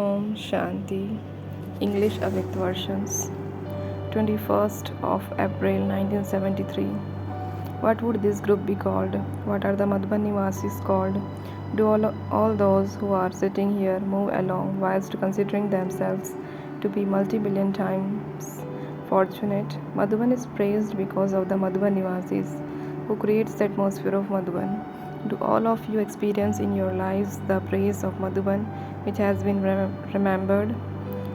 Om Shanti. English avyakt versions. 21st of April 1973. What would this group be called? What are the Madhuban Nivasis called? Do all those who are sitting here move along whilst considering themselves to be multi-billion times fortunate? Madhuban is praised because of the Madhuban Nivasis who creates the atmosphere of Madhuban. Do all of you experience in your lives the praise of Madhuban which has been remembered?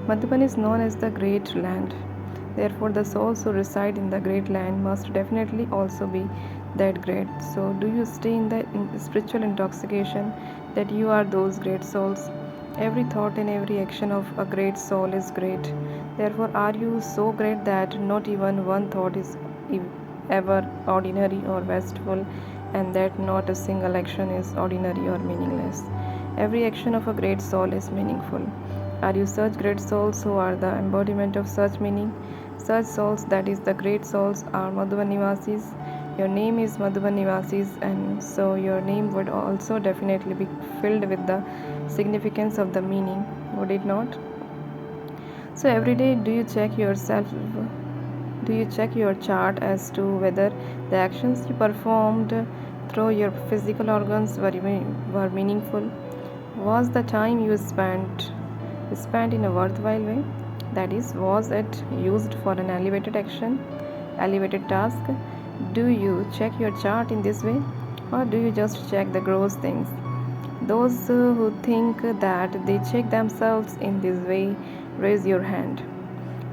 Madhuban is known as the Great Land. Therefore, the souls who reside in the great land must definitely also be that great. So, do you stay in the spiritual intoxication that you are those great souls? Every thought and every action of a great soul is great. Therefore, are you so great that not even one thought is ever ordinary or wasteful, and that not a single action is ordinary or meaningless? Every action of a great soul is meaningful. Are you such great souls who are the embodiment of such meaning? Such souls, that is, the great souls, are Madhuban Nivasis. Your name is Madhuban Nivasis, and so your name would also definitely be filled with the significance of the meaning, would it not? So every day, do you check yourself? Do you check your chart as to whether the actions you performed through your physical organs were meaningful? Was the time you spent in a worthwhile way? That is, was it used for an elevated task? Do you check your chart in this way, or do you just check the gross things? Those who think that they check themselves in this way, raise your hand.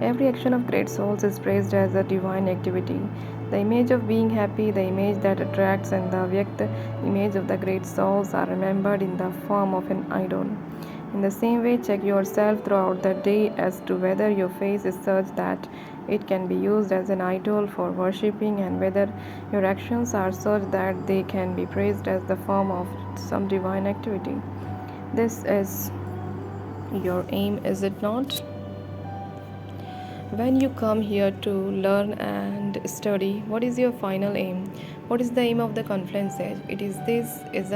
Every action of great souls is praised as a divine activity. The image of being happy, the image that attracts, and the avyakt image of the great souls are remembered in the form of an idol. In the same way, check yourself throughout the day as to whether your face is such that it can be used as an idol for worshipping, and whether your actions are such that they can be praised as the form of some divine activity. This is your aim, is it not? When you come here to learn and study, what is your final aim? What is the aim of the confluence age? It is this, is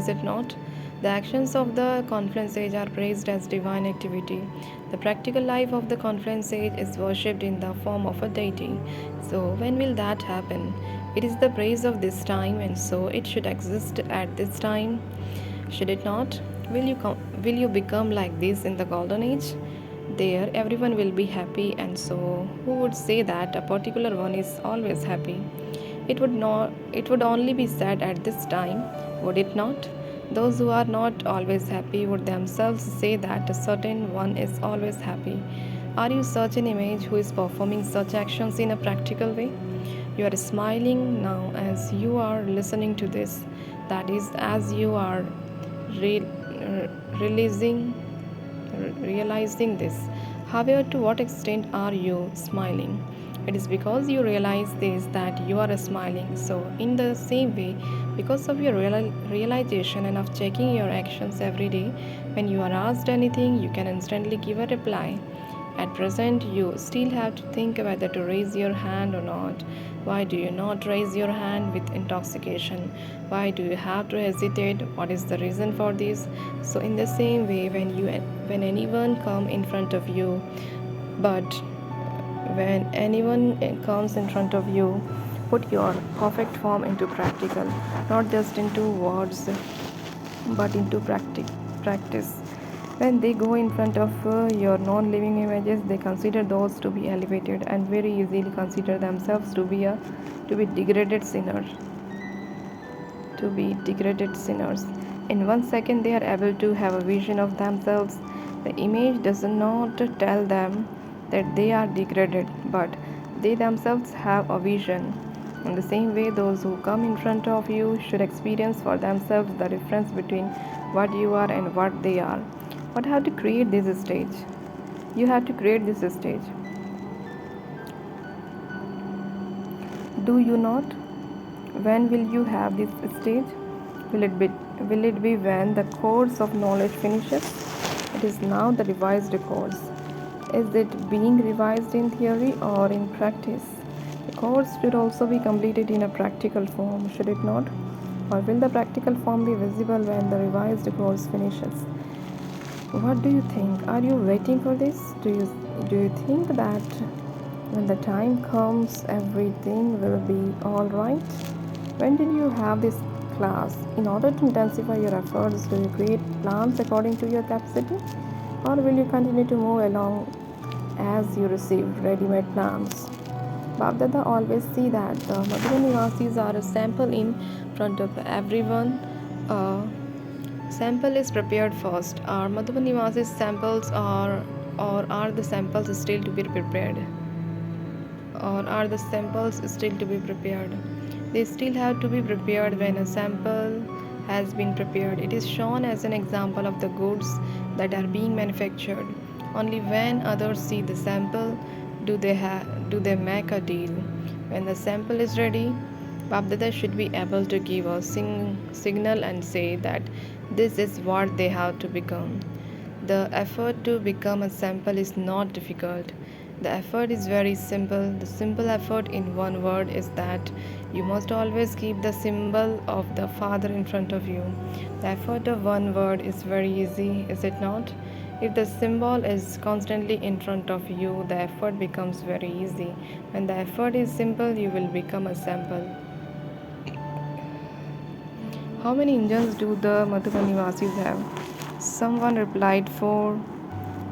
it not? The actions of the confluence age are praised as divine activity. The practical life of the confluence age is worshipped in the form of a deity. So, when will that happen? It is the praise of this time, and so it should exist at this time. Should it not? Will you become like this in the golden age? There, everyone will be happy, and so who would say that a particular one is always happy? It would only be said at this time, would it not? Those who are not always happy would themselves say that a certain one is always happy. Are you such an image who is performing such actions in a practical way? You are smiling now as you are listening to this. That is, as you are re- releasing realizing this. However, to what extent are you smiling? It is because you realize this that you are smiling. So, in the same way, because of your realization and of checking your actions every day, when you are asked anything, you can instantly give a reply. At present, you still have to think whether to raise your hand or not. Why do you not raise your hand with intoxication? Why do you have to hesitate? What is the reason for this? So, in the same way, when anyone come in front of you, but when anyone comes in front of you, put your perfect form into practical, not just into words, but into practice. When they go in front of your non-living images, they consider those to be elevated and very easily consider themselves to be degraded sinners. To be degraded sinners. In 1 second, they are able to have a vision of themselves. The image does not tell them that they are degraded, but they themselves have a vision. In the same way, those who come in front of you should experience for themselves the difference between what you are and what they are. But how to create this stage? You have to create this stage. Do you not? When will you have this stage? Will it be when the course of knowledge finishes? It is now the revised course. Is it being revised in theory or in practice? The course should also be completed in a practical form, should it not? Or will the practical form be visible when the revised course finishes? What do you think? Are you waiting for this? Do you think that when the time comes everything will be all right? When did you have this class? In order to intensify your efforts, do you create plans according to your capacity? Or will you continue to move along as you receive ready-made plans? Babdada always see that the Madhura Nivasis are a sample in front of everyone. Uh, Sample is prepared first. Are Madhura Nivasis samples or are the samples still to be prepared? Or are the samples still to be prepared? They still have to be prepared when a sample has been prepared. It is shown as an example of the goods that are being manufactured. Only when others see the sample do they make a deal. When the sample is ready, Babdada should be able to give a signal and say that this is what they have to become. The effort to become a sample is not difficult. The effort is very simple. The simple effort in one word is that you must always keep the symbol of the Father in front of you. The effort of one word is very easy, is it not? If the symbol is constantly in front of you, the effort becomes very easy. When the effort is simple, you will become a sample. How many engines do the Madhuban Nivasis have? Someone replied, 4.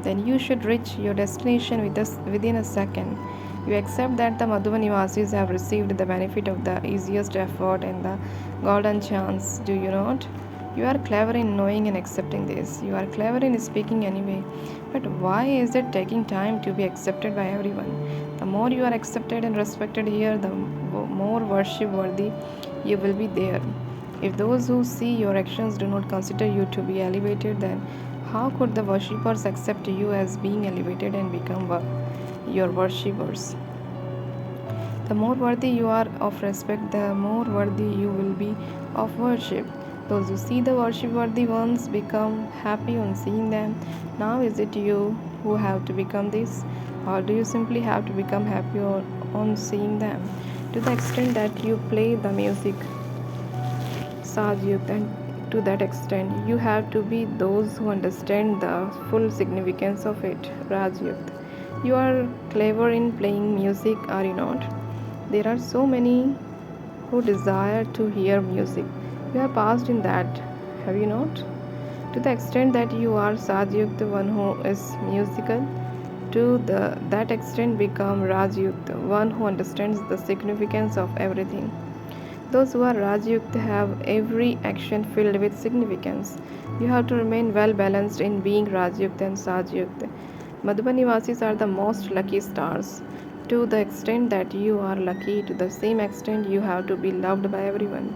Then you should reach your destination within a second. You accept that the Madhuban Nivasis have received the benefit of the easiest effort and the golden chance, do you not? You are clever in knowing and accepting this. You are clever in speaking anyway. But why is it taking time to be accepted by everyone? The more you are accepted and respected here, the more worship worthy you will be there. If those who see your actions do not consider you to be elevated, then how could the worshippers accept you as being elevated and become your worshippers? The more worthy you are of respect, the more worthy you will be of worship. Those who see the worship worthy ones become happy on seeing them. Now, is it you who have to become this, or do you simply have to become happy on seeing them? To the extent that you play the music, Satyukt, and to that extent, you have to be those who understand the full significance of it, Rajukt. You are clever in playing music, are you not? There are so many who desire to hear music. You have passed in that, have you not? To the extent that you are Satyukt, the one who is musical, that extent become Rajukt, the one who understands the significance of everything. Those who are Rajyukta have every action filled with significance. You have to remain well balanced in being Rajyukta and Satyukta. Madhuban Nivasis are the most lucky stars. To the extent that you are lucky, to the same extent you have to be loved by everyone.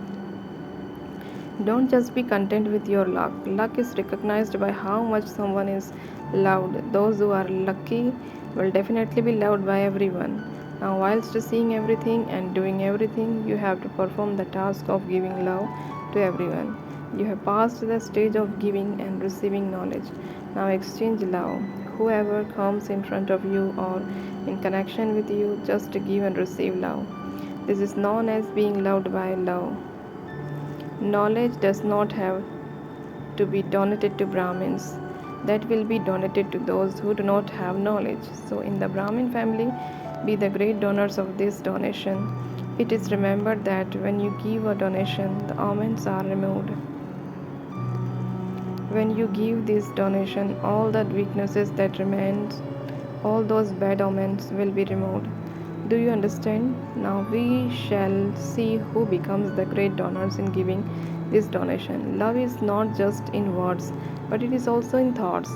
Don't just be content with your luck. Luck is recognized by how much someone is loved. Those who are lucky will definitely be loved by everyone. Now, whilst seeing everything and doing everything, you have to perform the task of giving love to everyone. You have passed the stage of giving and receiving knowledge. Now, exchange love. Whoever comes in front of you or in connection with you, just give and receive love. This is known as being loved by love. Knowledge does not have to be donated to Brahmins. That will be donated to those who do not have knowledge. So, in the Brahmin family, be the great donors of this donation. It is remembered that when you give a donation, the omens are removed. When you give this donation, all the weaknesses that remain, all those bad omens will be removed. Do you understand? Now we shall see who becomes the great donors in giving this donation. Love is not just in words, but it is also in thoughts.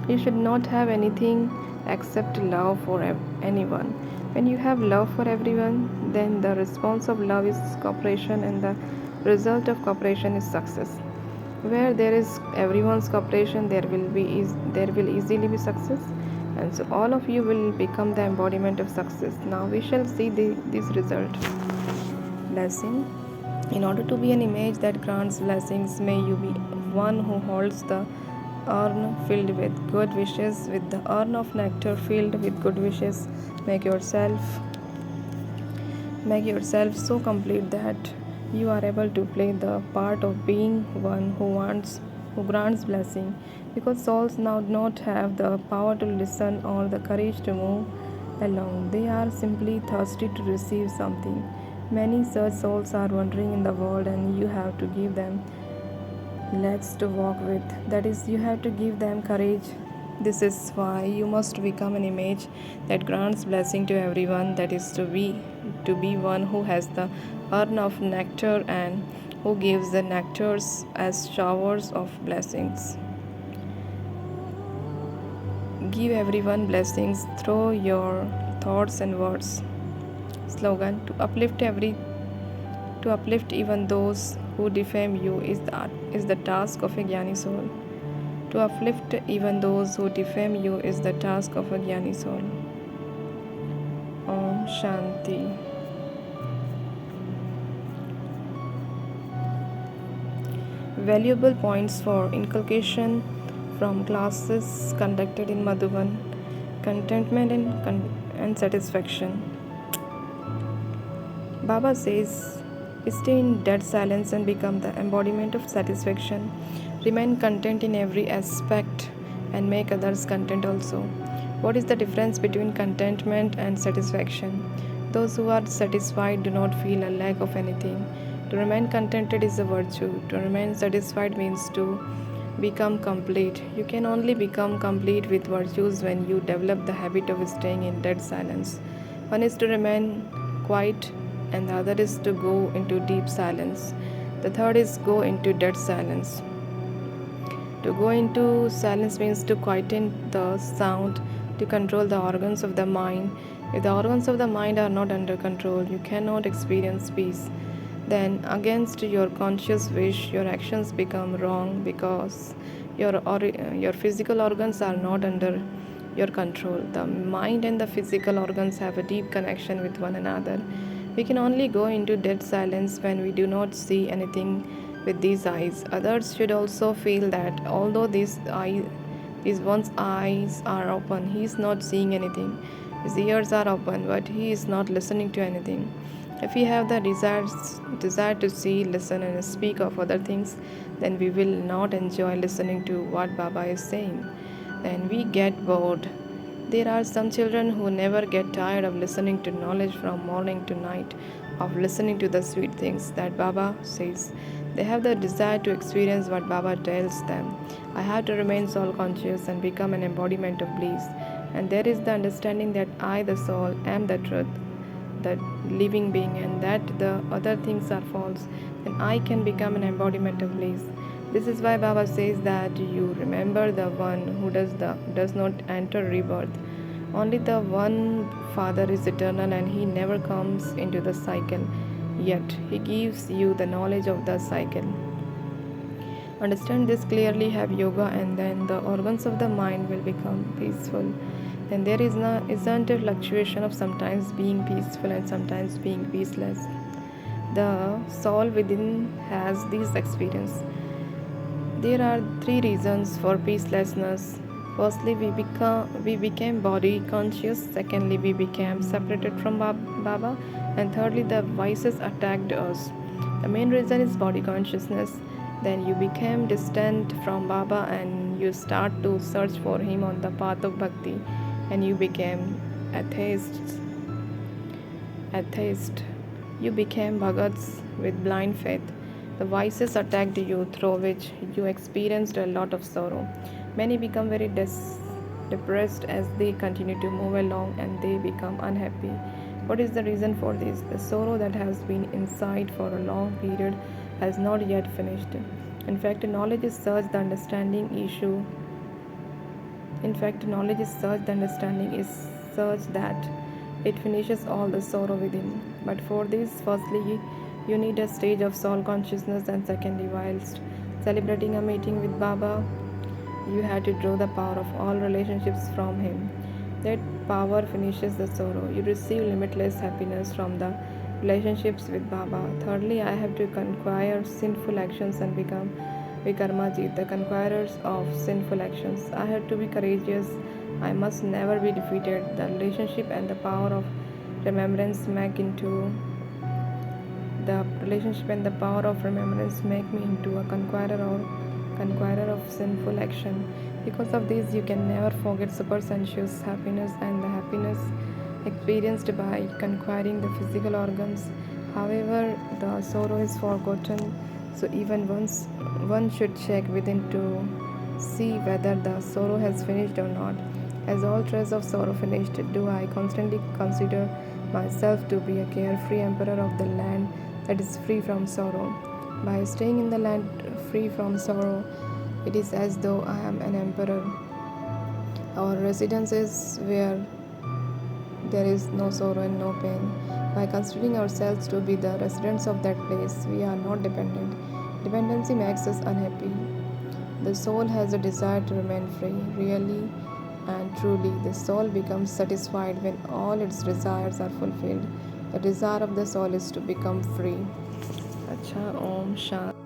You should not have anything except love for anyone. When you have love for everyone, then the response of love is cooperation and the result of cooperation is success. Where there is everyone's cooperation, there will easily be success, and so all of you will become the embodiment of success. Now we shall see this result. Blessing. In order to be an image that grants blessings, may you be one who holds the urn filled with good wishes, with the urn of nectar filled with good wishes. Make yourself so complete that you are able to play the part of being one who grants blessing. because souls now do not have the power to listen or the courage to move along. They are simply thirsty to receive something. Many such souls are wandering in the world, and you have to give them legs to walk with. That is, you have to give them courage. This is why you must become an image that grants blessing to everyone. That is to be one who has the urn of nectar and who gives the nectars as showers of blessings. Give everyone blessings through your thoughts and words. Slogan: to uplift even those who defame you is the task of a Jnani soul. To uplift even those who defame you is the task of a Jnani soul. Om Shanti. Valuable points for inculcation from classes conducted in Madhuban: contentment and satisfaction. Baba says, stay in dead silence and become the embodiment of satisfaction. Remain content in every aspect and make others content also. What is the difference between contentment and satisfaction? Those who are satisfied do not feel a lack of anything. To remain contented is a virtue. To remain satisfied means to become complete. You can only become complete with virtues when you develop the habit of staying in dead silence. One is to remain quiet, and the other is to go into deep silence. The third is go into dead silence. To go into silence means to quieten the sound, to control the organs of the mind. If the organs of the mind are not under control, you cannot experience peace. Then, against your conscious wish, your actions become wrong because your physical organs are not under your control. The mind and the physical organs have a deep connection with one another. We can only go into dead silence when we do not see anything with these eyes. Others should also feel that although these one's eyes are open, he is not seeing anything. His ears are open, but he is not listening to anything. If we have the desire to see, listen, and speak of other things, then we will not enjoy listening to what Baba is saying. Then we get bored. There are some children who never get tired of listening to knowledge from morning to night, of listening to the sweet things that Baba says. They have the desire to experience what Baba tells them. I have to remain soul conscious and become an embodiment of bliss. And there is the understanding that I, the soul, am the truth, the living being, and that the other things are false. Then I can become an embodiment of bliss. This is why Baba says that you remember the one who does not enter rebirth. Only the one Father is eternal, and he never comes into the cycle. Yet he gives you the knowledge of the cycle. Understand this clearly, have yoga, and then the organs of the mind will become peaceful. Then there isn't a fluctuation of sometimes being peaceful and sometimes being peaceless. The soul within has this experience. There are three reasons for peacelessness. Firstly, we became body conscious. Secondly, we became separated from Baba. And thirdly, the vices attacked us. The main reason is body consciousness. Then you became distant from Baba and you start to search for him on the path of bhakti, and you became atheists. You became bhagats with blind faith. The vices attacked you, through which you experienced a lot of sorrow. Many become very depressed as they continue to move along, and they become unhappy. What is the reason for this? The sorrow that has been inside for a long period has not yet finished. In fact, knowledge is such the understanding is such that it finishes all the sorrow within. But for this, firstly, you need a stage of soul consciousness, and secondly, whilst celebrating a meeting with Baba, you have to draw the power of all relationships from him. That power finishes the sorrow. You receive limitless happiness from the relationships with Baba. Thirdly, I have to conquer sinful actions and become Vikarmajit, the conquerors of sinful actions. I have to be courageous. I must never be defeated. The relationship and the power of remembrance make me into a conqueror of sinful action. Because of this, you can never forget supersensuous happiness and the happiness experienced by conquering the physical organs. However, the sorrow is forgotten, so even once one should check within to see whether the sorrow has finished or not. Has all trace of sorrow finished? Do I constantly consider myself to be a carefree emperor of the land that is free from sorrow? By staying in the land free from sorrow, it is as though I am an emperor. Our residence is where there is no sorrow and no pain. By considering ourselves to be the residents of that place, we are not dependent. Dependency makes us unhappy. The soul has a desire to remain free. Really and truly, the soul becomes satisfied when all its desires are fulfilled. The desire of the soul is to become free. अच्छा ओम शांति